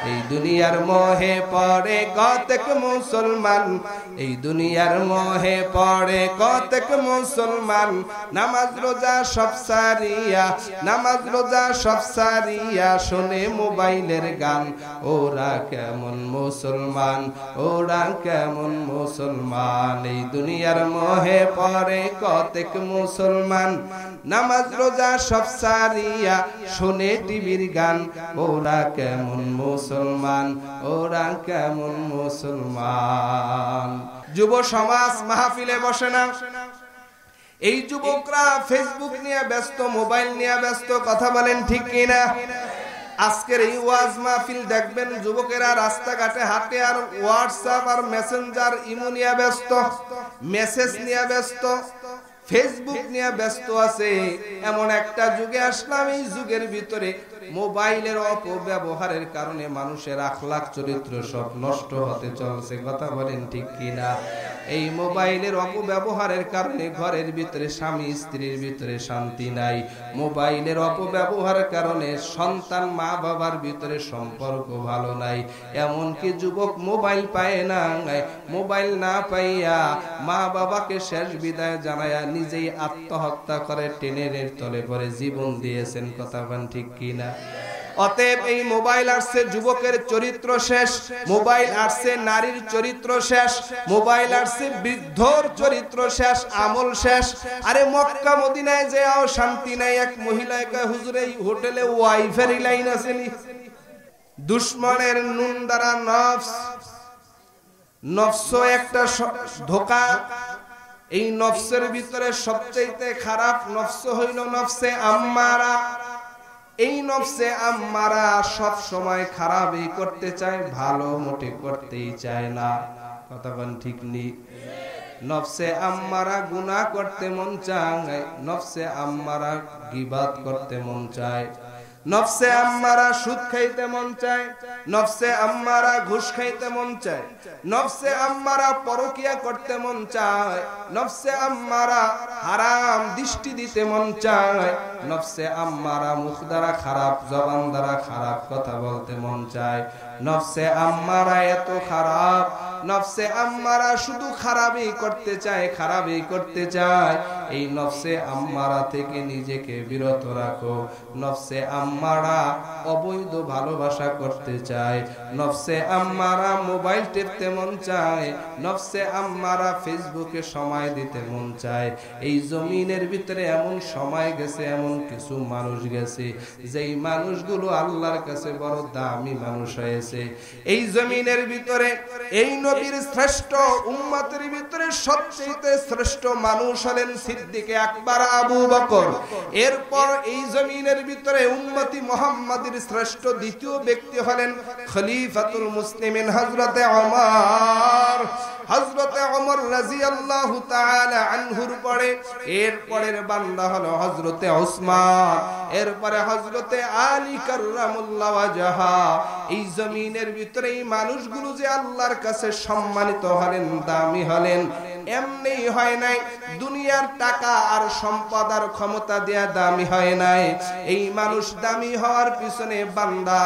এই দুনিয়ার মোহে পড়ে কতক মুসলমান, এই দুনিয়ার মোহে পড়ে কতক মুসলমান, নামাজ রোজা সব সারিয়া, নামাজ রোজা সব সারিয়া শোনে মোবাইলের গান। ওরা কেমন মুসলমান, ওরা কেমন মুসলমান, এই দুনিয়ার মোহে পড়ে কতক মুসলমান, নামাজ রোজা সব সারিয়া শোনে টিভির গান। ওরা কেমন মুসলমান, ওরা কেমন মুসলমান। যুব সমাজ মাহফিলে বসে না, এই যুবকরা ফেসবুক নিয়ে ব্যস্ত, মোবাইল নিয়ে ব্যস্ত, কথা বলেন ঠিক কিনা? আজকের এই ওয়াজ মাহফিল দেখবেন যুবকেরা রাস্তাঘাটে হাঁটে আর হোয়াটসঅ্যাপ আর মেসেঞ্জার ইমো নিয়ে ব্যস্ত, মেসেজ নিয়ে ব্যস্ত, ফেসবুক নিয়ে ব্যস্ত আছে। এমন একটা যুগে আসলাম, এই যুগের ভিতরে মোবাইলের অপব্যবহারের কারণে মানুষের আখলাক চরিত্র সব নষ্ট হতে চলছে, কথা বলেন ঠিক কিনা? এই মোবাইলের অপব্যবহারের কারণে ঘরের ভিতরে স্বামী স্ত্রীর ভিতরে শান্তি নাই, মোবাইলের অপব্যবহারের কারণে সন্তান মা বাবার ভিতরে সম্পর্ক ভালো নাই। এমনকি যুবক মোবাইল পায় না, মোবাইল না পাইয়া মা বাবাকে শেষ বিদায় জানায়া নিজেই আত্মহত্যা করে ট্রেনের তলে পড়ে জীবন দিয়েছেন, কথা বলেন ঠিক কিনা? অতএব এই মোবাইল আসছে যুবকের চরিত্র শেষ, মোবাইল আসছে নারীর চরিত্র শেষ, মোবাইল আসছে বৃদ্ধর চরিত্র শেষ, আমল শেষ। আরে মক্কা মদিনায় যেও শান্তি নাই। এক মহিলায় কয়, হুজুর এই হোটেলে ওয়াইফাই লাইন আছে নি? দুশমনের নুন দ্বারা নফস একটা ধোঁকা। এই নফসের ভিতরে সবচেয়ে খারাপ নফস হইল নফসে আম্মারা। এই নফসে আম্মারা সব সময় খারাপই করতে চায়, ভালো মোটে করতেই চায় না, কথা বলেন ঠিক নি? নফসে আম্মারা গুনাহ করতে মন চায়, নফসে আম্মারা গীবাত করতে মন চায়, নফসে আম্মারা সুদ খাইতে মন চায়, নফসে আম্মারা ঘুষ খাইতে মন চায়, নফসে আম্মারা পরকিয়া করতে মন চায়, নফসে আম্মারা হারাম দৃষ্টি দিতে মন চায়, নফসে আম্মারা মুখ দ্বারা খারাপ, জবান দ্বারা খারাপ কথা বলতে মন চায়। নফসে আম্মারা এত খারাপ, নফসে আম্মারা শুধু খারাপই করতে চায়, খারাপই করতে চায়। এই নফসে আম্মারা থেকে নিজেকে বিরত রাখো। নফসে আম্মারা অবৈধ ভালোবাসা করতে চায়, নফসে আম্মারা মোবাইল টিপতে মন চায়, নফসে আম্মারা ফেসবুকে সময় দিতে মন চায়। এই জমিনের ভিতরে এমন সময় গেছে, এমন কিছু মানুষ গেছে যেই মানুষগুলো আল্লাহর কাছে বড় দামি মানুষ হয়েছে। এই জমিনের ভিতরে এই নবীর শ্রেষ্ঠ উম্মতের ভিতরে সবচেয়ে শ্রেষ্ঠ মানুষ হলেন সিদ্দিকে আকবর আবু বকর। এরপর এই জমিনের ভিতরে উম্মতি মুহাম্মাদের শ্রেষ্ঠ দ্বিতীয় ব্যক্তি হলেন খলিফাতুল মুসলিমিন হযরতে ওমর। হযরতে ওমর রাদিয়াল্লাহু তাআলা আনহুর পরে এরপরের বান্দা হলো হযরতে ওসমান, এরপরে হযরতে আলী কাররামুল্লাহ ওয়াজহা। এই জমিনের ভিতরে এই মানুষগুলো যে আল্লাহর কাছে সম্মানিত হলেন, দামি হলেন, এমনি হয় নাই। দুনিয়ার টাকা আর সম্পদ আর ক্ষমতা দেয়া দামি হয় নাই। এই মানুষ দামি হওয়ার পিছনে বান্দা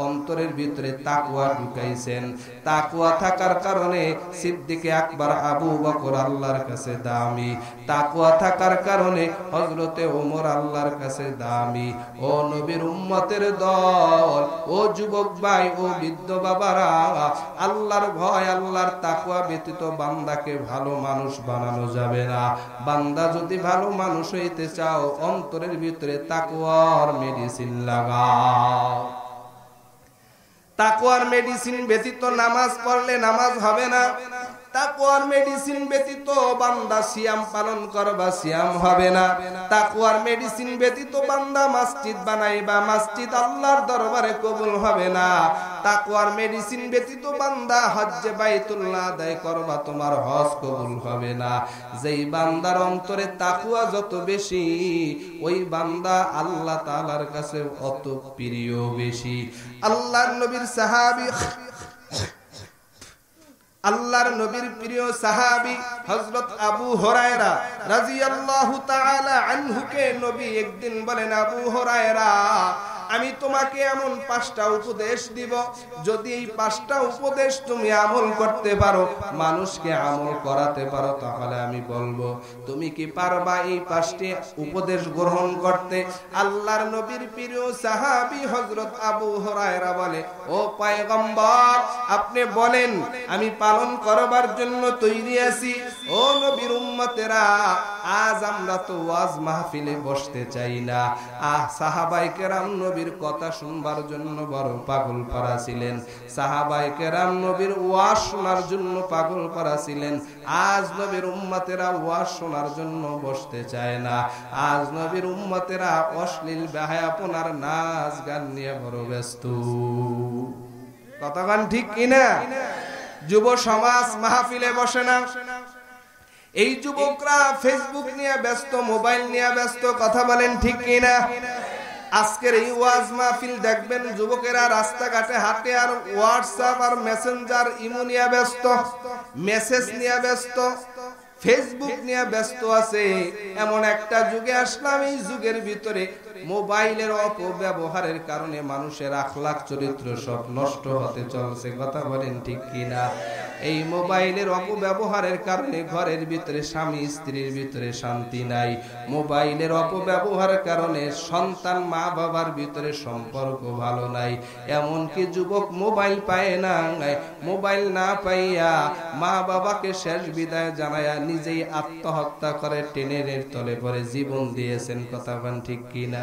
অন্তরের ভিতরে তাকওয়া ঢুকাইছেন। তাকওয়া থাকার কারণে সিদ্দিকে আকবর আবু বকর আল্লাহর কাছে দামি, তাকওয়া থাকার কারণে হযরতে ওমর আল্লাহর কাছে দামি। ও নবীর উম্মতের দল, ও যুবক ভাই, ও বৃদ্ধ বাবারা, আল্লাহর ভয়, আল্লাহর তাকওয়া ব্যতীত বান্দাকে ভালো মানুষ বানানো যাবে না। বান্দা যদি ভালো মানুষ হইতে চাও, অন্তরের ভিতরে তাকওয়ার মেডিসিন লাগাও। তাকওয়ার মেডিসিন ব্যতীত নামাজ পড়লে নামাজ হবে না। তাকওয়ার মেডিসিন ব্যতীত বান্দা সিয়াম পালন করবা, সিয়াম হবে না। তাকওয়ার মেডিসিন ব্যতীত বান্দা মসজিদ বানাইবা, মসজিদ আল্লাহর দরবারে কবুল হবে না। তাকওয়ার মেডিসিন ব্যতীত বান্দা হজ্জে বাইতুল্লাহ আদায় করবা, তোমার হজ কবুল হবে না। যেই বান্দার অন্তরে তাকওয়া যত বেশি, ওই বান্দা আল্লাহ তাআলার কাছে অত প্রিয় বেশি। আল্লাহর নবীর সাহাবী, আল্লাহর নবীর প্রিয় সাহাবী হযরত আবু হুরায়রা রাদিয়াল্লাহু তাআলা আনহুকে নবী একদিন বলেন, আবু হুরায়রা, আমি তোমাকে এমন 5টা উপদেশ দিব, যদি এই 5টা উপদেশ তুমি আমল করতে পারো, মানুষকে আমল করাতে পারো, তাহলে আমি বলবো তুমি কি পারবা এই 5টি উপদেশ গ্রহণ করতে? আল্লাহর নবীর প্রিয় সাহাবী হযরত আবু হুরায়রা বলে, ও পয়গম্বর, আপনি বলেন, আমি পালন করবার জন্য তৈরি আছি। ও নবীর উম্মতেরা, আজ আমরা তো ওয়াজ মাহফিলে বসতে চাই না। সাহাবায়ে কেরাম নবীর কথা শুনবার জন্য বড় পাগল পারা ছিলেন, সাহাবায়ে কেরাম নবীর ওয়াজ শোনার জন্য পাগল পারা ছিলেন। আজ নবীর উম্মতেরা ওয়াজ শোনার জন্য বসতে চায় না। আজ নবীর উম্মতেরা অশ্লীল বেহায়াপনার নাচ গান নিয়ে বড় ব্যস্ত। কথাগান ঠিক কিনা? যুব সমাজ মাহফিলে বসে না। এই যুবকরা ফেসবুক নিয়ে ব্যস্ত, মোবাইল নিয়ে ব্যস্ত। কথা বলেন ঠিক কিনা? আজকের এই ওয়াজ মাহফিল দেখবেন যুবকেরা রাস্তাঘাটে হাঁটে আর হোয়াটসঅ্যাপ আর মেসেঞ্জার ইমো নিয়ে ব্যস্ত, মেসেজ নিয়ে ব্যস্ত, ফেসবুক নিয়ে ব্যস্ত আছে। এমন একটা যুগে আসলাম, এই যুগের ভিতরে মোবাইলের অপব্যবহারের কারণে মানুষের আখলাক চরিত্র সব নষ্ট হতে চলছে। কথা বলেন ঠিক কিনা? এই মোবাইলের অপব্যবহারের কারণে ঘরের ভিতরে স্বামী স্ত্রীর ভিতরে শান্তি নাই। মোবাইলের অপব্যবহারের কারণে সন্তান মা বাবার ভিতরে সম্পর্ক ভালো নাই। এমনকি যুবক মোবাইল পায় না, মোবাইল না পাইয়া মা বাবাকে শেষ বিদায় জানায়া নিজেই আত্মহত্যা করে ট্রেনের তলে পড়ে জীবন দিয়েছেন। কথা বলেন ঠিক কিনা?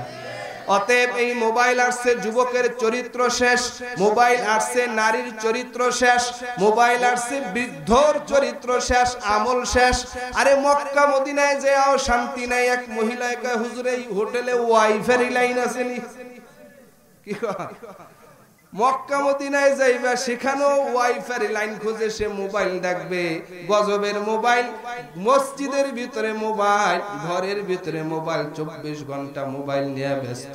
অতএব এই মোবাইল আসছে, যুবকের চরিত্র শেষ। মোবাইল আসছে, নারীর চরিত্র শেষ। মোবাইল আসছে, বৃদ্ধর চরিত্র শেষ, আমল শেষ। আরে মক্কা মদিনায় যেও শান্তি নাই। এক মহিলায় কয়, হুজুর এই হোটেলে ওয়াইফাই লাইন আছে নি? কি কয়? মক্কা মদিনায় যাইবা, সেখানেও ওয়াইফাই লাইন খুঁজে সে মোবাইল দেখবে। গজবের মোবাইল, মসজিদের ভিতরে মোবাইল, ঘরের ভিতরে মোবাইল, 24 ঘন্টা মোবাইল নিয়ে ব্যস্ত,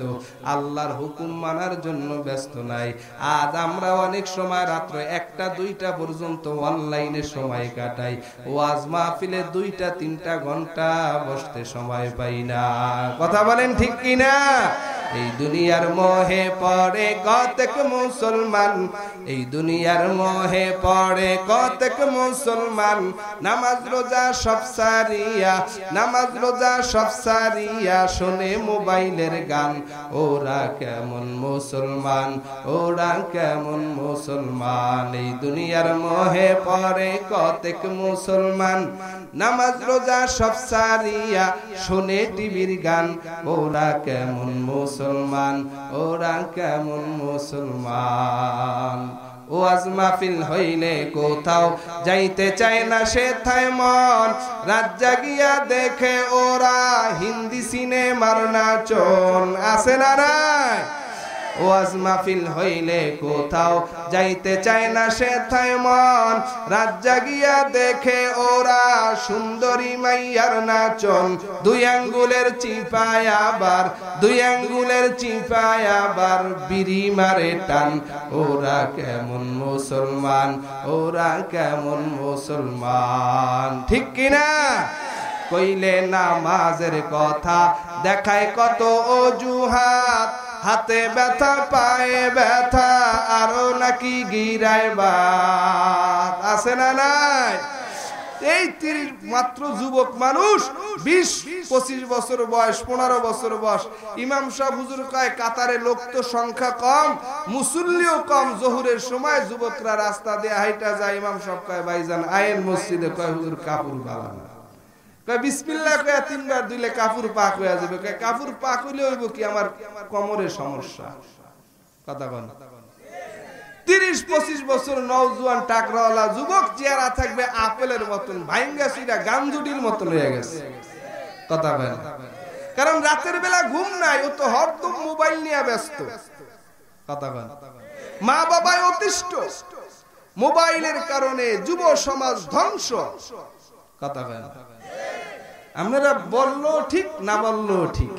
আল্লাহর হুকুম মানার জন্য ব্যস্ত নাই। আজ আমরা অনেক সময় রাত্র 1টা 2টা পর্যন্ত অনলাইনে সময় কাটাই। ওয়াজ মাহফিলে 2টা 3টা ঘন্টা বসতে সময় পাই না। কথা বলেন ঠিক কিনা? এই দুনিয়ার মোহে পড়ে কতক মুসলমান, এই দুনিয়ার মোহে পড়ে কতক মুসলমান, নামাজ রোজা সব সারিয়া, নামাজ রোজা সব সারিয়া শোনে মোবাইলের গান। ওরা কেমন মুসলমান, ওরা কেমন মুসলমান? এই দুনিয়ার মোহে পড়ে কতক মুসলমান, নামাজ রোজা সব সারিয়া শোনে টিভির গান। ওরা কেমন মুসলমান, ওরা কেমন মুসলমান? ওয়াজ মাহফিল হইলে কোথাও যাইতে চায় না সেথায় মন, রাত জাগিয়া দেখে ওরা হিন্দি সিনেমার নাচন। আছে না নাই? ওয়াজ মাহফিল হইলে কোথাও যাইতে চায় না সেথায় মন, রাত জাগিয়া দেখে ওরা সুন্দরী মাইয়ার নাচন। 2 আঙ্গুলের চিপায় আবার, 2 আঙ্গুলের চিপায় আবার বিড়ি মারে টান। ওরা কেমন মুসলমান, ওরা কেমন মুসলমান? ঠিক কিনা? কইলে নামাজের কথা দেখায় কত অজুহাত, হাতে ব্যথা পায়ে ব্যথা আরো নাকি গিরায় বাত। আছে না নাই? এই 30 মাত্র যুবক মানুষ, 20-25 বছর বয়স, 15 বছর বয়স। ইমাম সাহেব হুজুর কয় কাতারে লোক তো সংখ্যা কম, মুসল্লিও কম। জোহরের সময় যুবকরা রাস্তা দিয়ে হাইটা যায়। ইমাম সাহেব কয় ভাইজান আয়েন মসজিদে। কয় হুজুর কাপড় বালানা। কয় বিসমিল্লাহ কয় 3 বার দিলে কাপড় পাক হয়ে যাবে। কয় কাপড় পাক হইলে হইব কি? আমার কোমরের সমস্যা। কথা বল। 30-25 বছর নওজোয়ান টাকরাওয়ালা যুবক, চেহারা থাকবে আপেলের মতন, ভাইঙ্গা সিরা গাঞ্জুটির মতন হয়ে গেছে। কথা বল। কারণ রাতের বেলা ঘুম নাই, ও তো হরদম মোবাইল নিয়ে ব্যস্ত। কথা বল। মা বাবায় অতিষ্ঠ, মোবাইলের কারণে যুব সমাজ ধ্বংস। কথা বল। আপনারা বললো ঠিক, না বললো ঠিক,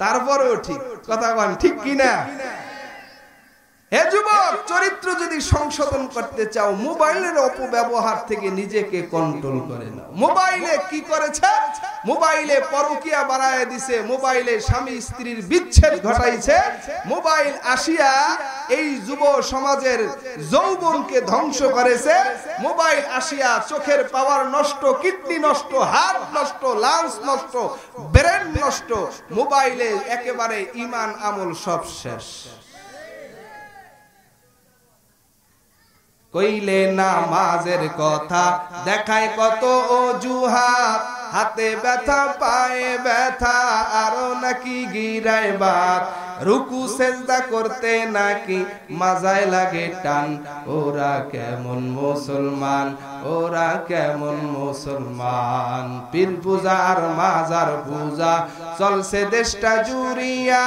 তারপরেও ঠিক। কথা বল ঠিক কিনা? হে যুবক, চরিত্র যদি সংশোধন করতে চাও মোবাইলের অপব্যবহার থেকে নিজেকে কন্ট্রোল করে নাও। মোবাইলে কি করেছে? মোবাইলে পরকীয়া বাড়ায় দিছে, মোবাইলে স্বামী স্ত্রীর বিচ্ছেদ ঘটাইছে। মোবাইল আসিয়া এই যুব সমাজের যৌবনকে ধ্বংস করেছে। মোবাইল আসিয়া চোখের পাওয়ার নষ্ট, কিডনি নষ্ট, হার্ট নষ্ট, লাংস নষ্ট, ব্রেন নষ্ট। মোবাইলে একেবারে ঈমান আমল সব শেষ। কইলে নামাজের কথা দেখায় কত অজুহাত, হাতে ব্যথা পায়ে ব্যথা আরো নাকি গিরায় বাত, রুকু সেজদা করতে নাকি মাজায় লাগে টান। ওরা কেমন মুসলমান, ওরা কেমন মুসলমান। পীর পূজা আর মাজার পূজা চলছে দেশটা জুড়িয়া,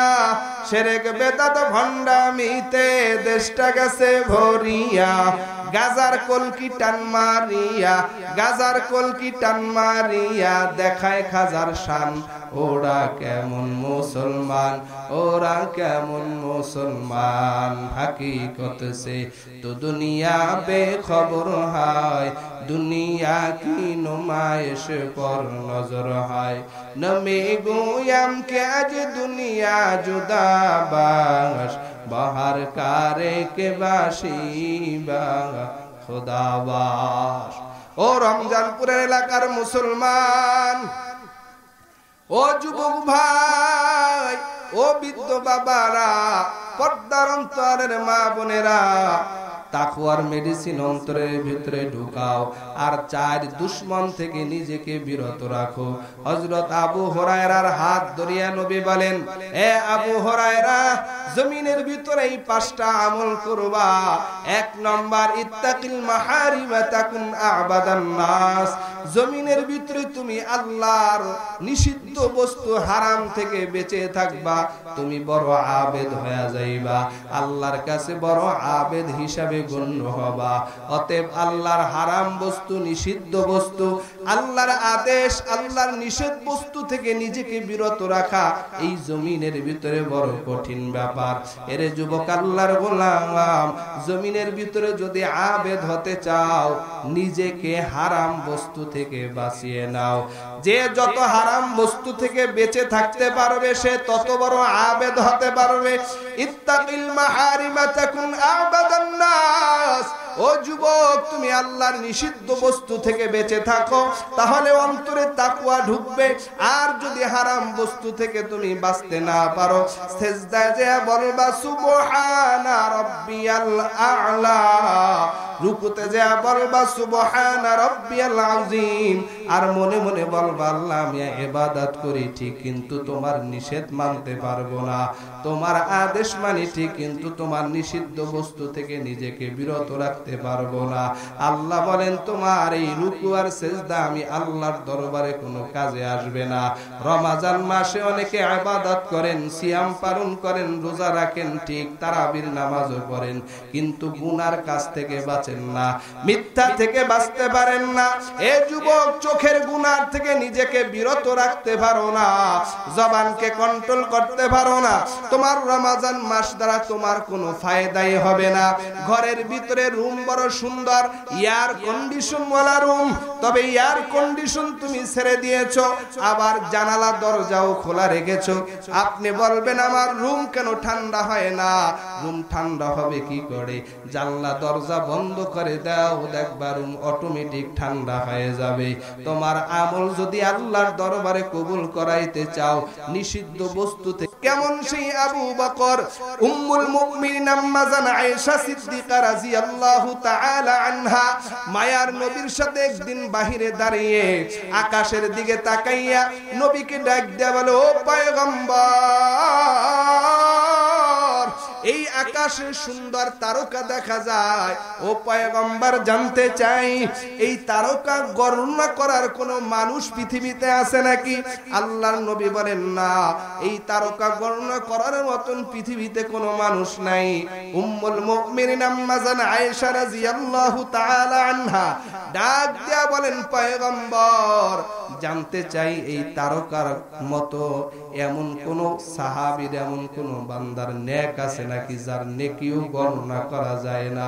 শিরক বেদাত ভণ্ডামিতে দেশটা গেছে ভরিয়া। গাজার কলকি টান মারিয়া, গাজার কলকি টান মারিয়া দেখায় খাজার শান। ওরা কেমন মুসলমান, ওরা কেমন মুসলমান। হাকিকত সে তো দুনিয়া বেখবর হয়, দুনিয়া কি নুমাইশ পর নজর হয়। নমে গোয়াম কে আজ দুনিয়া জুদা বাস, বাহার কারে কে বাসিবা খোদাবাস। ও রমজানপুরের এলাকার মুসলমান, ও যুবক ভাই, ও বৃদ্ধ বাবারা, পর্দার অন্তরের মা বোনেরা, তাকওয়ার মেডিসিন অন্তরের ভিতরে ঢুকাও আর চার দুশমন থেকে নিজেকে বিরত রাখো। হযরত আবু হুরায়রার হাত ধরিয়া নবী বলেন, এ আবু হুরায়রা, জমিনের ভিতরে এই পাঁচটা আমল করবা। এক নাম্বার, ইত্তাকিল মাহারিম তাকুন আবাদান নাস। জমিনের ভিতরে তুমি আল্লাহর নিষিদ্ধ বস্তু হারাম থেকে বেঁচে থাকবা, তুমি বড় আবেদ হয়ে যাইবা, আল্লাহর কাছে বড় আবেদ হিসাবে গণ্য হবা। অতএব আল্লাহর হারাম বস্তু, নিষিদ্ধ বস্তু, আল্লাহর আদেশ, আল্লাহর নিষেধ বস্তু থেকে নিজেকে বিরত রাখা এই জমিনের ভিতরে বড় কঠিন ব্যাপার। এরে যুবক আল্লাহর গোলাম, জমিনের ভিতরে যদি আবেদ হতে চাও, নিজেকে হারাম বস্তু থেকে বাঁচিয়ে নাও। যে যত হারাম বস্তু থেকে বেঁচে থাকতে পারবে সে তত বড় আবেদ হতে পারবে। ইত্তাকিল মাহারিমা তাকুন আবাদান নাস। ও যুবক, তুমি আল্লাহর নিষিদ্ধ বস্তু থেকে বেঁচে থাকো, তাহলে অন্তরে তাকওয়া ঢুকবে। আর যদি হারাম বস্তু থেকে তুমি বাঁচতে না পারো, সিজদায় যে বলবা সুবহানা রাব্বিয়াল আ'লা, রুকুতে যে বলবা সুবহানা রাব্বিয়াল আযীম, আর মনে মনে বলবা আল্লাহ আমি ইবাদত করি ঠিক, কিন্তু তোমার নিষেধ মানতে পারবো না, তোমার আদেশ মানি ঠিক, কিন্তু তোমার নিষিদ্ধ বস্তু থেকে নিজেকে বিরত রাখতে পারবো না। আল্লাহ বলেন তোমার এই রুকু আর সিজদা আমি আল্লাহর দরবারে কোনো কাজে আসবে না। রমজান মাসে অনেকে ইবাদত করেন, সিয়াম পালন করেন, রোজা রাখেন ঠিক, তারাবির নামাজও পড়েন, কিন্তু গুনার কাজ থেকে বাঁচেন না, মিথ্যা থেকে বাঁচতে পারেন না। এ যুবক, চোখের গুনার থেকে নিজেকে বিরত রাখতে পারো না, জবানকে কন্ট্রোল করতে পারো না, তোমার রমজান মাস দ্বারা তোমার কোনো ফায়দাই হবে না। ঘরের ভিতরে রুম বড় সুন্দর, এয়ার কন্ডিশন ওয়ালা রুম, তবে এয়ার কন্ডিশন তুমি ছেড়ে দিয়েছো, আবার জানালা দরজাও খোলা রেখেছো। আপনি বলবেন আমার রুম কেন ঠান্ডা হয় না? রুম ঠান্ডা হবে কি করে? জানলা দরজা বন্ধ করে দাও, দেখবা রুম অটোমেটিক ঠান্ডা হয়ে যাবে। তোমার আমল যদি আল্লাহর দরবারে কবুল করাইতে চাও, নিষিদ্ধ বস্তু থেকে কেমন সেই আবু বকর, উম্মুল মুমিনিন আম্মা জান আয়েশা সিদ্দিকা রাদিয়াল্লাহু তাআলা আনহা মায়ার নবীর সাথে একদিন বাহিরে দাঁড়িয়ে আকাশের দিকে তাকাইয়া নবীকে ডাক দেয়া বলে, ও পয়গম্বর, এই আকাশে সুন্দর তারকা দেখা যায়, ও পয়গম্বর জানতে চাই এই তারকা গণনা করার কোন মানুষ পৃথিবীতে আছে নাকি? আল্লাহর নবী বলেন না, এই তারকা গণনা করার মতন পৃথিবীতে কোনো মানুষ নাই। উম্মুল মুমিনিন আম্মা জান আয়েশা রাদিয়াল্লাহু তাআলা আনহা ডাক দিয়া বলেন, পয়গম্বর জানতে চাই এই তারকার মতো এমন কোন সাহাবীর এমন কোন বান্দার নেক আছে নাকি যার নেকিও গণনা করা যায় না।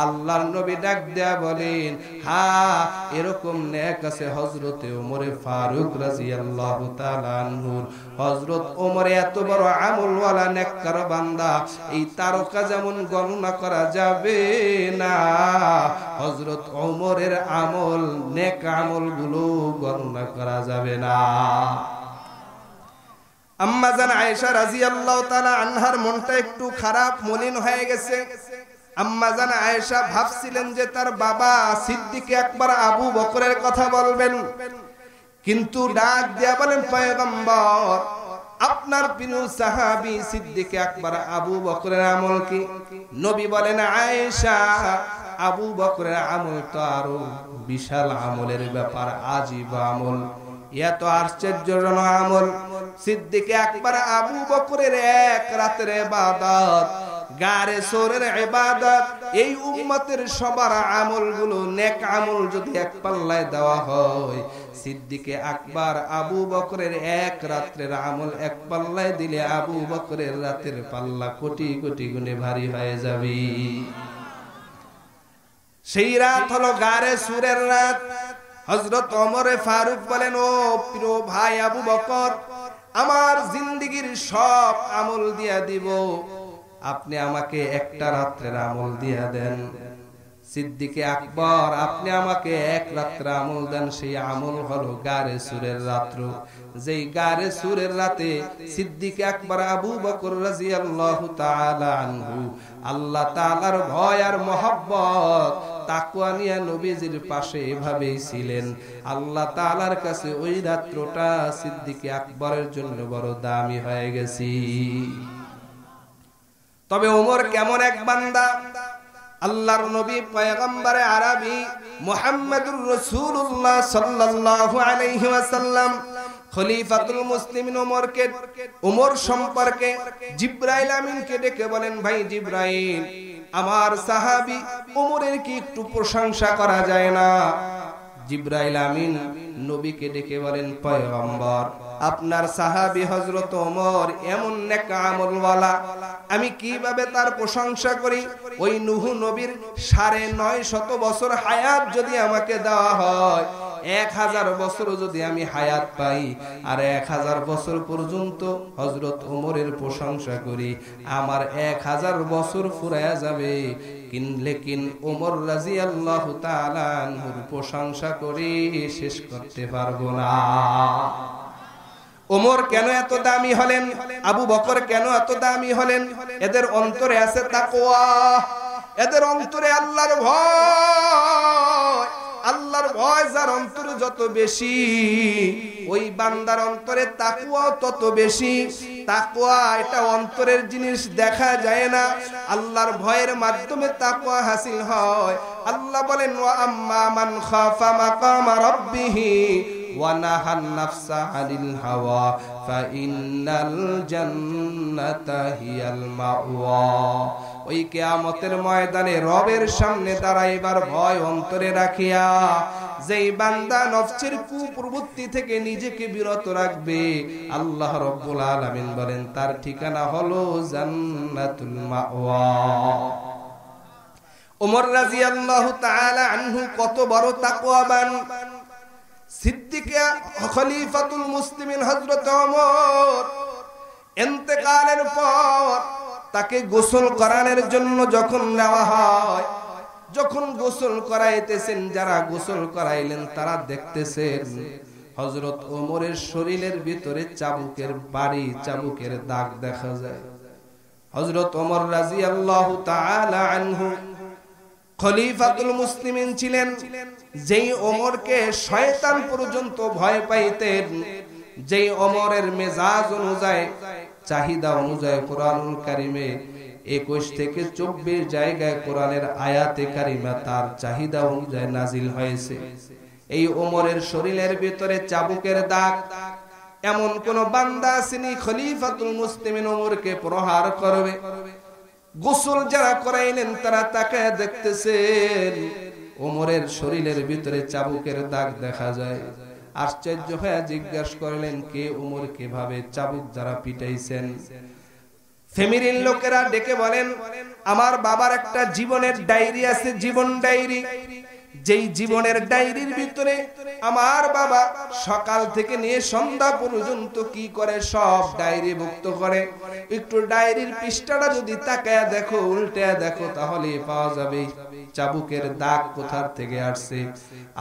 আল্লাহর নবী ডাক দেয়া বলেন, হ্যাঁ এরকম নেক আছে হযরতে ওমরে ফারুক রাদিয়াল্লাহু তাআলা আনহুর। হযরত ওমর এত বড় আমলওয়ালা নেককার বান্দা, এই তারকা যেমন গণনা করা যাবে না, হযরত ওমরের আমল নেক আমলগুলো গণনা করা যাবে না। আম্মা জান আয়েশা রাদিয়াল্লাহু তাআলা আনহার মনটা একটু খারাপ, মলিন হয়ে গেছে। আম্মা জান আয়েশা ভাবছিলেন যে তার বাবা সিদ্দিক আকবর আবু বকরের কথা বলবেন, কিন্তু ডাক দিয়া বলেন, পয়গম্বর আপনার প্রিয় সাহাবী সিদ্দিক আকবর আবু বকরের আমল কি? নবী বলেন, আয়েশা আবু বকরের আমল তো আরো বিশাল আমলের ব্যাপার, আজীব আমল, এত আশ্চর্যজনক আমল। সিদ্দিক আকবর আবু বকরের এক রাতের ইবাদত, গারে সোরের ইবাদত, এই উম্মতের সবার আমলগুলো নেক আমল যদি এক পাল্লায় দেওয়া হয়, সিদ্দিক আকবর আবু বকরের এক রাতের আমল এক পাল্লায় দিলে আবু বকরের রাতের পাল্লা কোটি কোটি গুণে ভারী হয়ে যাবে। সেই রাত হলো গারে সুরের রাত। হযরত ওমর ফারুক বলেন, ও প্রিয় ভাই আবু বকর, আমার জিন্দেগীর সব আমল দিয়া দিব, আপনি আমাকে একটা রাতের আমল দিয়া দেন। সিদ্দিক আকবর, আপনি আমাকে এক রাতের আমল দেন। সেই আমল হলো গারে সুরের রাত্র। যেই গারে সুরের রাতে সিদ্দিক আকবর আবু বকর রাদিয়াল্লাহু তাআলা আনহু আল্লাহ তাআলার ভয় আর মহব্বত তাকওয়া নিয়ে নবীজির পাশে এভাবেই ছিলেন। আল্লাহ তাআলার কাছে ওই রাত্রটা সিদ্দিক আকবরের জন্য বড় দামি হয়ে গেছে। তবে ওমর কেমন এক বান্দা! আল্লাহর নবী পয়গম্বরে আরবি মুহাম্মদুর রাসূলুল্লাহ সাল্লাল্লাহু আলাইহি ওয়াসাল্লাম খলিফাতুল মুসলিমিন ওমর সম্পর্কে জিবরাইল আমিনকে ডেকে বলেন, ভাই জিবরাইল, আমার সাহাবী ওমরের কি একটু প্রশংসা করা যায় না? জিবরাইল আমিন নবীকে ডেকে বলেন, পয়গম্বর, আপনার সাহাবী হযরত ওমর এমন নেক আমলওয়ালা, আমি কিভাবে তার প্রশংসা করি? ওই নূহ নবীর ৯৫০ বছর হায়াত যদি আমাকে দেওয়া হয়, ১০০০ বছর যদি আমি হায়াত পাই, আর ১০০০ বছর পর্যন্ত হযরত ওমরের প্রশংসা করি, আমার ১০০০ বছর ফুরায়া যাবে, লেকিন ওমর রাদিয়াল্লাহু তাআলা আনহুর প্রশংসা করে শেষ করতে পারবো না। ওমর কেন এত দামি হলেন? আবু বকর কেন এত দামি হলেন? এদের অন্তরে আছে তাকওয়া, এদের অন্তরে আল্লাহর ভয়। আল্লাহর ভয় যার অন্তরে যত বেশি, ওই বান্দার অন্তরে তাকওয়া তত বেশি। তাকওয়া এটা অন্তরের জিনিস, দেখা যায় না, আল্লাহর ভয়ের মাধ্যমে তাকওয়া হাসিল হয়। আল্লাহ বলেন, ওয়া আম্মা মান খাফা মাকামা রাব্বিহি ওয়া নাহান নাফসা আনিল হাওয়া ফাইন্নাল জান্নাতা হিয়াল মাওয়া। ওই কিয়ামতের ময়দানে রবের সামনে দাঁড়াইবার ভয় অন্তরে রাখিয়া যেই বান্দা নফসের কুপ্রবৃত্তি থেকে নিজেকে বিরত রাখবে, আল্লাহ রাব্বুল আলামিন বলেন তার ঠিকানা হলো জান্নাতুল মাওয়া। ওমর রাদিয়াল্লাহু তাআলা আনহু কত বড় তাকওয়াবান! সিদ্দিক খলিফাতুল মুসলিমিন হযরত ওমর ইন্তেকালের পর তাকে গোসল করানোর জন্য যখন নেওয়া হয়, যখন গোসল করাইতেছেন, যারা গোসল করাইলেন তারা দেখতেছেন হযরত ওমরের শরীরের ভিতরে চাবুকের বাড়ি, চাবুকের দাগ দেখা যায়। হযরত ওমর রাদিয়াল্লাহু তাআলা আনহু খলিফাতুল মুসলিমিন ছিলেন, যেই ওমরকে শয়তান পর্যন্ত ভয় পাইতেন, যেই ওমরের মেজাজ অনুযায়ী, চাহিদা অনুযায়ী কোরআনুল কারিমে ২১ থেকে ২৪ জায়গায় কোরআনের আয়াতে কারিমা তার চাহিদা অনুযায়ী নাজিল হয়েছে। এই ওমরের শরীরের ভিতরে চাবুকের দাগ, এমন কোন বান্দা আসেনি খলিফাতুল মুসলিমিন ওমরকে প্রহার করবে। গোসল যারা করাইলেন তারা তাকে দেখতেছেন ওমরের শরীরের ভিতরে চাবুকের দাগ দেখা যায়। আশ্চর্য হয়ে জিজ্ঞাসা করলেন, কে ওমর কিভাবে চাবুক দ্বারা পিটাইছেন? ফ্যামিলির লোকেরা ডেকে বলেন, আমার বাবার একটা জীবনের ডায়েরি আছে, জীবন ডায়েরি। যেই জীবনের ডায়েরির ভিতরে আমার বাবা সকাল থেকে নিয়ে সন্ধ্যা পর্যন্ত কি করে সব ডায়েরি ভুক্ত করে। একটু ডায়েরির পৃষ্ঠাটা যদি তাকায়া দেখো, উল্টায়া দেখো, তাহলে পাওয়া যাবে চাবুকের দাগ কোথা থেকে আসছে।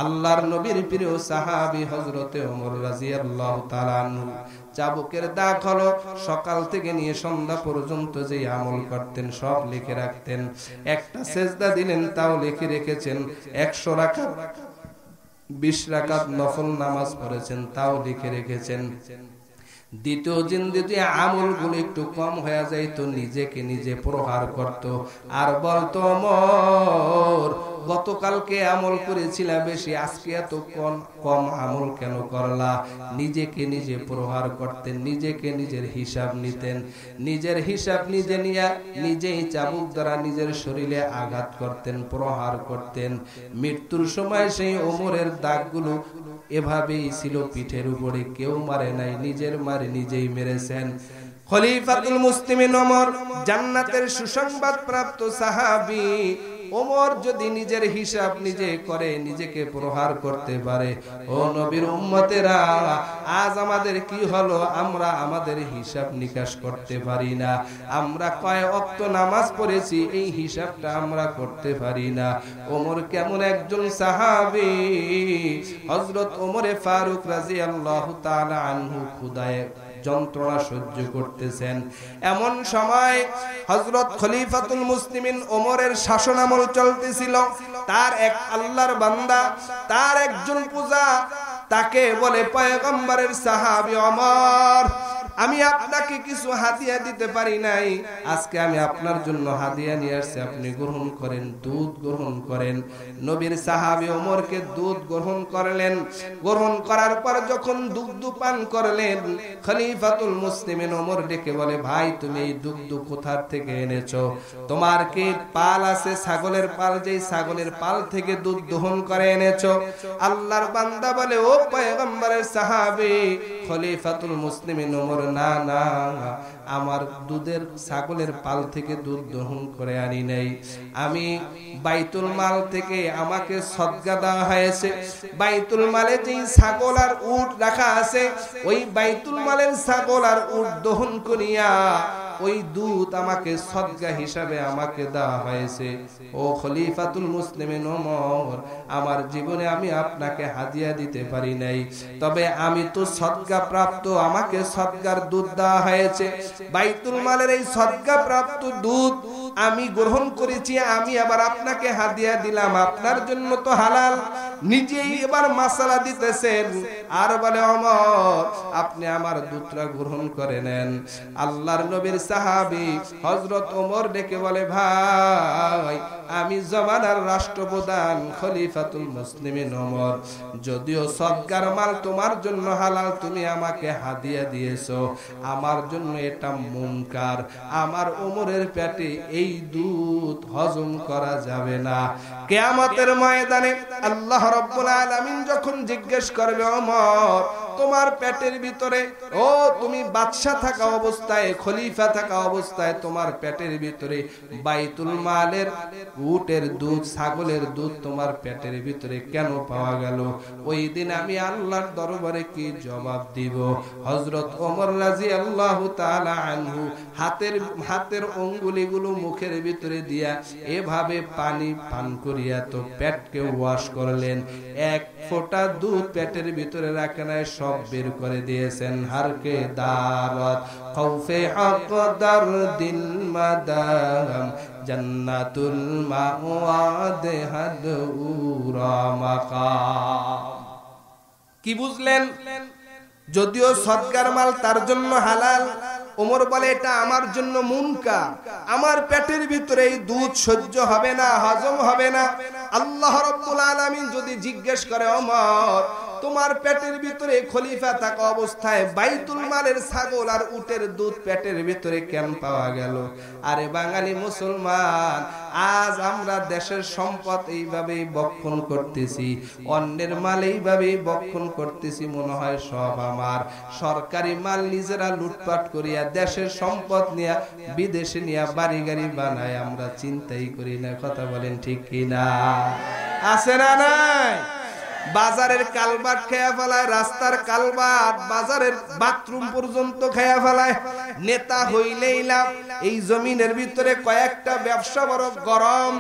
আল্লাহর নবীর প্রিয় সাহাবী হযরতে ওমর রাদিয়াল্লাহু তাআলা আনহু চাবুকের দাগ হলো সকাল থেকে নিয়ে সন্ধ্যা পর্যন্ত যে আমল করতেন সব লিখে রাখতেন। একটা সেজদা দিলেন তাও লিখে রেখেছেন। 100 রাকাত 20 রাকাত নফল নামাজ পড়েছেন তাও লিখে রেখেছেন। দ্বিতীয় দিন যদি আমলগুলো একটু কম হয়ে যায় তো নিজেকে নিজে প্রহার করত আর বলতো, ওমর গতকালকে আমল করেছিলা বেশি, আজকে এত কম আমল কেন করলা? নিজেকে নিজে প্রহার করতেন, নিজেকে নিজের হিসাব নিতেন। নিজের হিসাব নিজে নিয়ে নিজেই চাবুক দ্বারা নিজের শরীরে আঘাত করতেন, প্রহার করতেন। মৃত্যুর সময় সেই ওমরের দাগগুলো এভাবেই ছিল পিঠের উপরে, কেউ মারে নাই, নিজের মারে নিজেই মেরেছেন। খলিফাতুল মুসলিমিন ওমর জান্নাতের সুসংবাদ প্রাপ্ত সাহাবী। ওমর যদি নিজের হিসাব নিজে করে, নিজেকে প্রহার করতে পারে, ও নবীর উম্মতেরা, আজ আমাদের কি হলো? আমরা আমাদের হিসাব নিকাশ করতে পারি না। আমরা কয় ওয়াক্ত নামাজ পড়েছি এই হিসাবটা আমরা করতে পারি না। ওমর কেমন একজন সাহাবী! হযরত ওমরে ফারুক রাদিয়াল্লাহু তাআলা আনহু খুদায়ে যন্ত্রণা সহ্য করতেছেন। এমন সময় হযরত খলিফাতুল মুসলিমিন ওমরের শাসনামল চলতেছিল। তার এক আল্লাহর বান্দা, তার একজন পূজা, তাকে বলে, পয়গম্বরের সাহাবী ওমর, আমি আপনাকে কিছু হাদিয়া দিতে পারি নাই, আজকে আমি আপনার জন্য হাদিয়া নিয়ে আসছি, আপনি গ্রহণ করেন, দুধ গ্রহণ করেন। নবীর সাহাবী ওমরকে দুধ গ্রহণ করলেন। গ্রহণ করার পর যখন দুগ্ধ পান করলেন, খলিফাতুল মুসলিমিন ওমর ডেকে বলে, ভাই তুমি এই দুগ্ধ কোথা থেকে এনেছো? তোমার কি পাল আছে, ছাগলের পাল, যেই ছাগলের পাল থেকে দুধ দহন করে এনেছো? আল্লাহর বান্দা বলে, ও পয়গম্বরের সাহাবী খলিফাতুল মুসলিমিন ওমর, না না, আমার দুধের ছাগলের পাল থেকে দুধ দহন করে আনি নাই, আমি বাইতুল মাল থেকে আমাকে সদকা দেওয়া হয়েছে। বাইতুল মালে যেই ছাগল আর উট রাখা আছে, ওই বাইতুল মালের ছাগল আর উট দহন করিয়া ওই দুধ আমাকে সদকা হিসাবে আমাকে দেওয়া হয়েছে। ও খলিফাতুল মুসলিমিন ওমর, আমার জীবনে আমি আপনাকে হাদিয়া দিতে পারি নাই, তবে আমি তো সদকা প্রাপ্ত, আমাকে সদকার দুধ দেওয়া হয়েছে। বাইতুল মালের এই সদকা প্রাপ্ত দুধ আমি গ্রহণ করেছি, আমি আবার আপনাকে হাদিয়া দিলাম, আপনার জন্য তো হালাল। নিজেই এবার মাসালা দিতেছেন আর বলে, ওমর আপনি আমার দুধটা গ্রহণ করে নেন। আল্লাহর নবীর সাহাবী হযরত ওমর ডেকে বলে, ভাই আমি জমানার রাষ্ট্রপ্রধান খলিফাতুল মুসলিমিন ওমর, যদিও সদকার মাল তোমার জন্য হালাল, তুমি আমাকে হাদিয়া দিয়েছো, আমার জন্য এটা মুনকার, আমার ওমরের পেটে এই দুধ হজম করা যাবে না। কিয়ামতের ময়দানে আল্লাহ রাব্বুল আলামিন যখন জিজ্ঞেস করবে, ওমর তোমার পেটের ভিতরে, ও তুমি বাদশা থাকা অবস্থায়, খলিফা থাকা অবস্থায় তোমার পেটের ভিতরে বাইতুল মালের উটের দুধ, ছাগলের দুধ তোমার পেটের ভিতরে কেন পাওয়া গেল? ওই দিন আমি আল্লাহর দরবারে কি জবাব দিব? হযরত ওমর রাদিয়াল্লাহু তাআলা আনহু হাতের অঙ্গুলিগুলো মুখের ভিতরে দিয়া এভাবে পানি পান করিয়া তো পেটকে ওয়াশ করলেন। এক ফোঁটা দুধ পেটের ভিতরে রাখে নাই, সব বের করে দিয়েছেন। হারকে দাওয়াত খৌফে আকদার দিল মাদাম জান্নাতুল মাওয়াদ হাদুরা মাকাম। কি বুঝলেন? যদিও সদকার মাল তার জন্য হালাল, ওমর বলে এটা আমার জন্য মুনকার, আমার পেটের ভিতরে এই দুধ সহ্য হবে না, হজম হবে না। আল্লাহ রাব্বুল আলামিন যদি জিজ্ঞেস করে, ওমর তোমার পেটের ভিতরে খলিফা থাকা অবস্থায় বাইতুল মালের ছাগল আর উটের দুধ পেটের ভিতরে কেন পাওয়া গেল? আরে বাঙালি মুসলমান, আজ আমরা দেশের সম্পদ এইভাবেই বক্ষণ করতেছি, অন্যের মাল এইভাবেই বক্ষণ করতেছি, মনে হয় সব আমার। সরকারি মাল নিজেরা লুটপাট করিয়া দেশের সম্পদ নিয়ে বিদেশে নিয়ে বাড়ি গাড়ি বানায়, আমরা চিন্তাই করি না। কথা বলেন ঠিক কিনা? আছে না নাই? বাজারের কালবাট খেয়া ফেলায়, রাস্তার কালবাট, বাজারের বাথরুম পর্যন্ত খেয়া ফেলায়। নেতা হইলেই লাভ। এই জমিনের ভিতরে কয়েকটা ব্যবসা বড় গরম।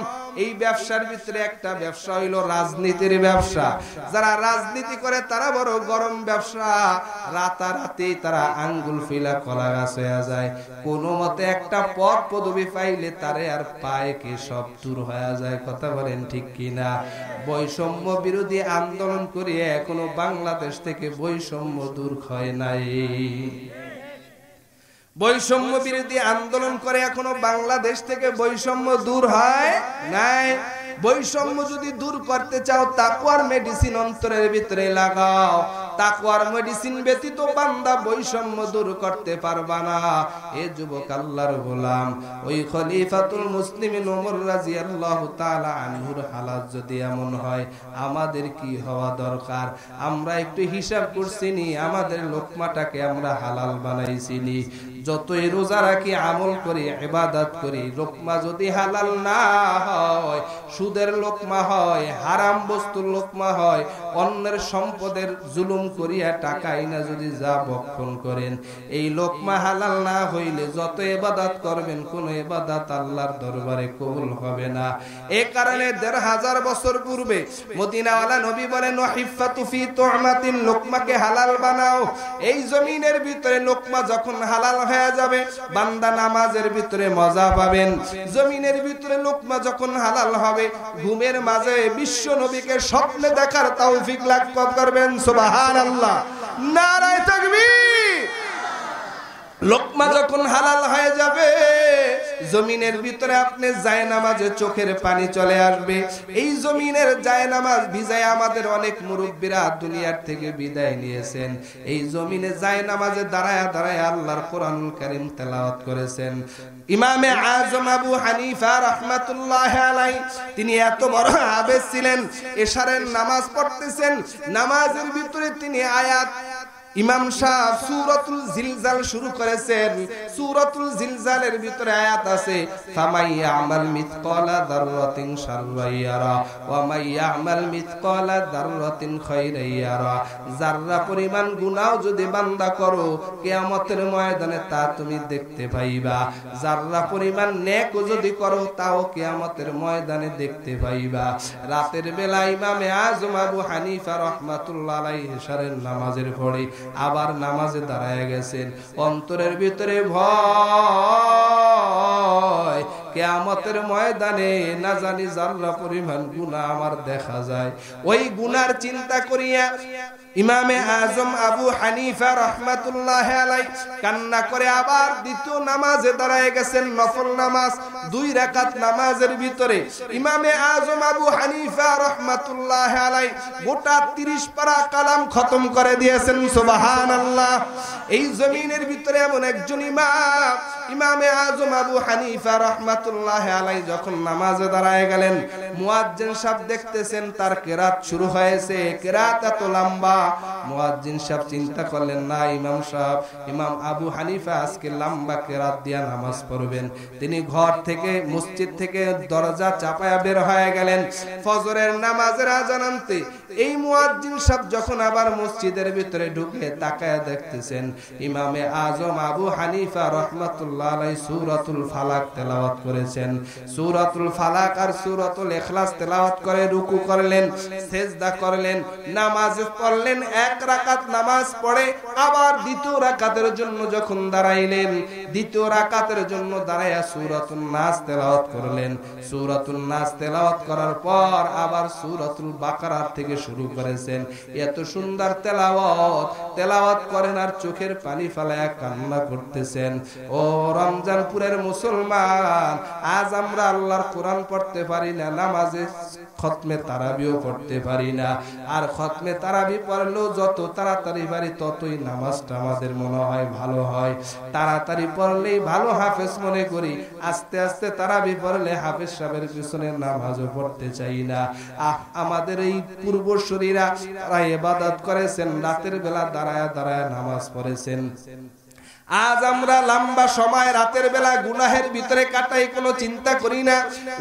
এই ব্যবসার ভিতরে একটা ব্যবসা হইলো রাজনীতির ব্যবসা। যারা রাজনীতি করে তারা বড় গরম ব্যবসা। রাতারাতি তারা আঙ্গুল ফিলা কলা গাছ হয়ে যায়। কোনো মতে একটা পদ পদবি পাইলে তারে আর পায় কি সব দূর হয়ে যায়। কথা বলেন ঠিক কিনা? বৈষম্য বিরোধী আন্দোলন করিয়ে এখনো বাংলাদেশ থেকে বৈষম্য দূর হয় নাই। বৈষম্য বিরোধী আন্দোলন করে এখনো বাংলাদেশ থেকে বৈষম্য দূর হয় নাই। বৈষম্য যদি দূর করতে চাও, তাকওয়ার মেডিসিন অন্তরের ভিতরে লাগাও। তাকওয়ার মেডিসিন ব্যতীত বান্দা বৈষম্য দূর করতে পারবা না। এ যুবক আল্লাহর গোলাম, ওই খলিফাতুল মুসলিমিন ওমর রাদিয়াল্লাহু তাআলা আনহুর হালাত যদি এমন হয়, আমাদের কি হওয়া দরকার? আমরা একটু হিসাব করছিনি, আমাদের লোকমাটাকে আমরা হালাল বানাইছিনি। যতই রোজা রাখি, আমল করি, ইবাদত করি, লোকমা যদি হালাল না হয়, সুদের লোকমা হয়, হারাম বস্তুর লোকমা হয়, অন্যের সম্পদের জুলুম করিয়া টাকা আইনা যদি যা ভক্ষণ করেন, এই লোকমা হালাল না হইলে যত ইবাদত করবেন, কোন ইবাদত আল্লাহর দরবারে কবুল হবে না। এই কারণে ১৫০০ বছর পূর্বে মদিনাওয়ালা নবী বলেন, ওয়াহিফাতু ফি তু'মাতিন, লোকমাকে হালাল বানাও। এই জমিনের ভিতরে লোকমা যখন হালাল হয়ে যাবে, বান্দা নামাজের ভিতরে মজা পাবেন। জমিনের ভিতরে লোকমা যখন হালাল হবে, ঘুমের মাঝে বিশ্ব নবীকে স্বপ্নে দেখার তৌফিক লাভ করবেন। সুবহানাল্লাহ, নারায়ে তাকবীর। লোকমা যখন হালাল হয়ে যাবে, জমিনের ভিতরে আপনি জায়নামাজে চোখের পানি চলে আসবে। এই জমিনের জায়নামাজ ভিজায় আমাদের অনেক মুরব্বীরা দুনিয়ার থেকে বিদায় নিয়েছেন। এই জমিনে জায়নামাজে দাঁড়ায় দাঁড়ায় আল্লাহর কোরআনুল কারীম তেলাওয়াত করেছেন। ইমামে আজম আবু হানিফা রাহমাতুল্লাহি আলাইহি, তিনি এত বড় আবেদ ছিলেন। এশারের নামাজ পড়তেছেন, নামাজের ভিতরে তিনি আয়াত, ইমাম সাহেব সূরাতুল জিলজাল শুরু করেছেন। সূরাতুল জিলজালের ভিতরে আয়াত আছে, ফামাইয়ামাল মিসকালা যাররাতিন শাররান ইয়ারা ওয়া মাইয়ামাল মিসকালা যাররাতিন খায়রান ইয়ারা। যাররা পরিমাণ গুনাহ যদি বান্দা করো, কিয়ামতের ময়দানে তা তুমি দেখতে পাইবা। যাররা পরিমাণ নেকও যদি করো, তাও কিয়ামতের ময়দানে দেখতে পাইবা। রাতের বেলা ইমামে আজম আবু হানিফা রাহমাতুল্লাহি আলাইহি ইশারের নামাজের পরে আবার নামাজে দাঁড়ায় গেছেন। অন্তরের ভিতরে ভয়, কিয়ামতের ময়দানে না জানি যাররা পরিমাণ গুনাহ আমার দেখা যায়। ওই গুনার চিন্তা করিয়া ইমামে আজম আবু হানিফা রাহমাতুল্লাহি আলাইহি কান্না করে আবার দ্বিতীয় নামাজে দাঁড়ায় গেছেন। নফল নামাজ 2 রাকাত নামাজের ভিতরে ইমামে আজম আবু হানিফা রাহমাতুল্লাহি আলাইহি গোটা 30 পারা কালাম খতম করে দিয়েছেন। সুবহানাল্লাহ। এই জমিনের ভিতরে এমন একজন ইমাম, ইমামে আজম আবু হানিফা রাহমাতুল্লাহি আলাইহি যখন নামাজে দাঁড়ায় গেলেন, মুয়াজ্জিন সাহেব দেখতেছেন তার কিরাত শুরু হয়েছে। কিরাত এত লম্বা, মুয়াজ্জিন সাহেব চিন্তা করলেন, না ইমাম সাহেব, ইমাম আবু হানিফা আজকে লম্বা কিরাত দিয়া নামাজ পড়বেন। তিনি ঘর থেকে, মসজিদ থেকে দরজা চাপায়া বের হয়ে গেলেন। ফজরের নামাজের আযান আনতে এই মুয়াজ্জিন সাহেব যখন আবার মসজিদের ভিতরে ঢুকে তাকায়া দেখতেছেন, ইমামে আজম আবু হানিফা রাহমাতুল্লাহি আলাইহি সূরাতুল ফালাক তেলাওয়াত করেছেন। সূরাতুল ফালাক আর সূরাতুল ইখলাস তেলাওয়াত করে রুকু করলেন, সিজদা করলেন, নামাজ পড়লেন। 1 রাকাত নামাজ পড়ে আবার দ্বিতীয় রাকাতের জন্য যখন দাঁড়াইলেন, দ্বিতীয় রাকাতের জন্য দাঁড়ায়া সূরাতুন নাস তেলাওয়াত করলেন। সূরাতুন নাস তেলাওয়াত করার পর আবার সূরাতুল বাকারা থেকে শুরু করেছেন। এত সুন্দর তেলাওয়াত করেন আর চোখের পানি ফেলায়া কান্না করতেছেন। ও রমজানপুরের মুসলমান, আজ আমরা আল্লাহর কোরআন পড়তে পারি না, নামাজে খতমে তারাবিও পড়তে পারি না। আর খতমে তারাবি পড়লে পড়লেও যত তাড়াতাড়ি পারি ততই নামাজটা আমাদের মনে হয় ভালো হয়। তাড়াতাড়ি পড়লেই ভালো হাফেজ মনে করি, আস্তে আস্তে তারাবি পড়লে হাফেজ সাহেবের পিছনে নামাজও পড়তে চাই না। আমাদের এই পূর্বসূরীরা তারা ইবাদত করেছেন, রাতের বেলা দাঁড়ায় দাঁড়ায় নামাজ পড়েছেন। আজ আমরা লম্বা সময় রাতের বেলা গুনাহের ভিতরে কাটাই, কোনো চিন্তা করি না।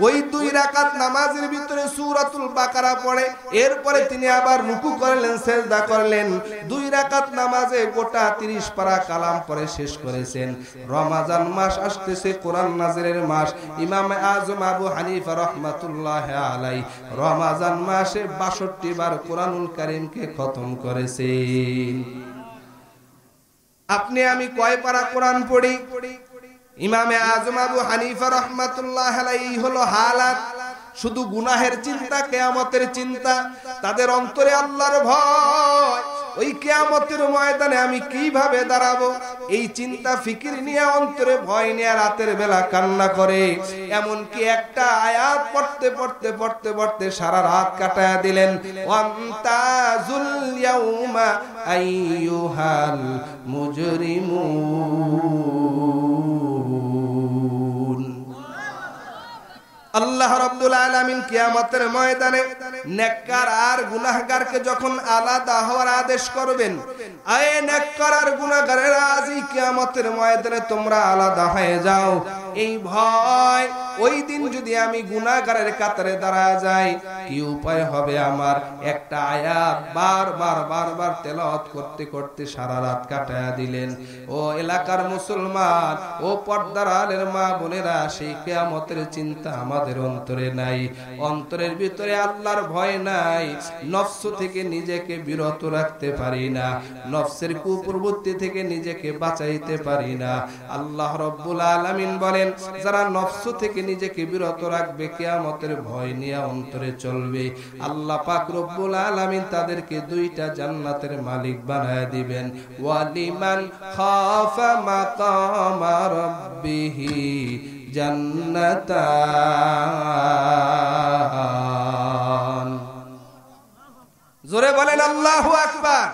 ওই 2 রাকাত নামাজের ভিতরে সূরাতুল বাকারা পড়ে, এরপরে তিনি আবার রুকু করলেন, সিজদা করলেন। 2 রাকাত নামাজে গোটা 30 পারা কালাম পড়ে শেষ করেছেন। রমজান মাস আসতেছে, কোরআন নাজিলের মাস। ইমাম আজম আবু হানিফা রাহমাতুল্লাহি আলাইহি রমজান মাসে 62 বার কোরআনুল কারীমকে খতম করেছেন। আপনি আমি কয় পারা কোরআন পড়ি? ইমামে আজম আবু হানিফা রাহমাতুল্লাহি আলাইহি হলো হালাত, শুধু গুনাহের চিন্তা, কিয়ামতের চিন্তা। তাদের অন্তরে আল্লাহর ভয়, ওই কিয়ামতের ময়দানে আমি কিভাবে দাঁড়াবো, এই চিন্তা ফিকির নিয়ে অন্তরে ভয় নিয়ে রাতের বেলা কান্না করে। এমন কি একটা আয়াত পড়তে পড়তে পড়তে পড়তে সারা রাত কাটায়া দিলেন। ওয়ান্তাজুল ইয়াউমা আইয়ুহাল মুজরিমুন। আল্লাহ রাব্বুল আলামিন কিয়ামতের ময়দানে নেককার আর গুনাহগারকে যখন আলাদা হওয়ার আদেশ করবেন, আয় নেককার আর গুনাহগারেরা আজ কিয়ামতের ময়দানে তোমরা আলাদা হয়ে যাও। এই ভয়, ওই দিন যদি আমি গুনাহগারের কাতারে দাঁড়ায় যাই, কি উপায় হবে আমার? একটা আয়াত বারবার বারবার তেলাওয়াত করতে করতে সারা রাত কাটায়া দিলেন। ও এলাকার মুসলমান, ও পর্দার আলের মা বোনেরা, সেই কিয়ামতের চিন্তা আমাদের অন্তরে নাই। অন্তরের ভিতরে আল্লাহর ভয় নাই। নফস থেকে নিজেকে বিরত রাখতে পারি না, নফসের কুপ্রবৃত্তি থেকে নিজেকে বাঁচাইতে পারি না। আল্লাহ রাব্বুল আলামিন বলেন, যারা নফস থেকে নিজেকে বিরত রাখবে, কিয়ামতের ভয় নিয়ে অন্তরে চলবে, আল্লাহ পাক রব্বুল আলামিন তাদেরকে 2টা জান্নাতের মালিক বানায় দিবেন। ওয়ালিমান খাফা মাকামা রাব্বিহি জান্নাতান। জোরে বলেন আল্লাহু আকবার।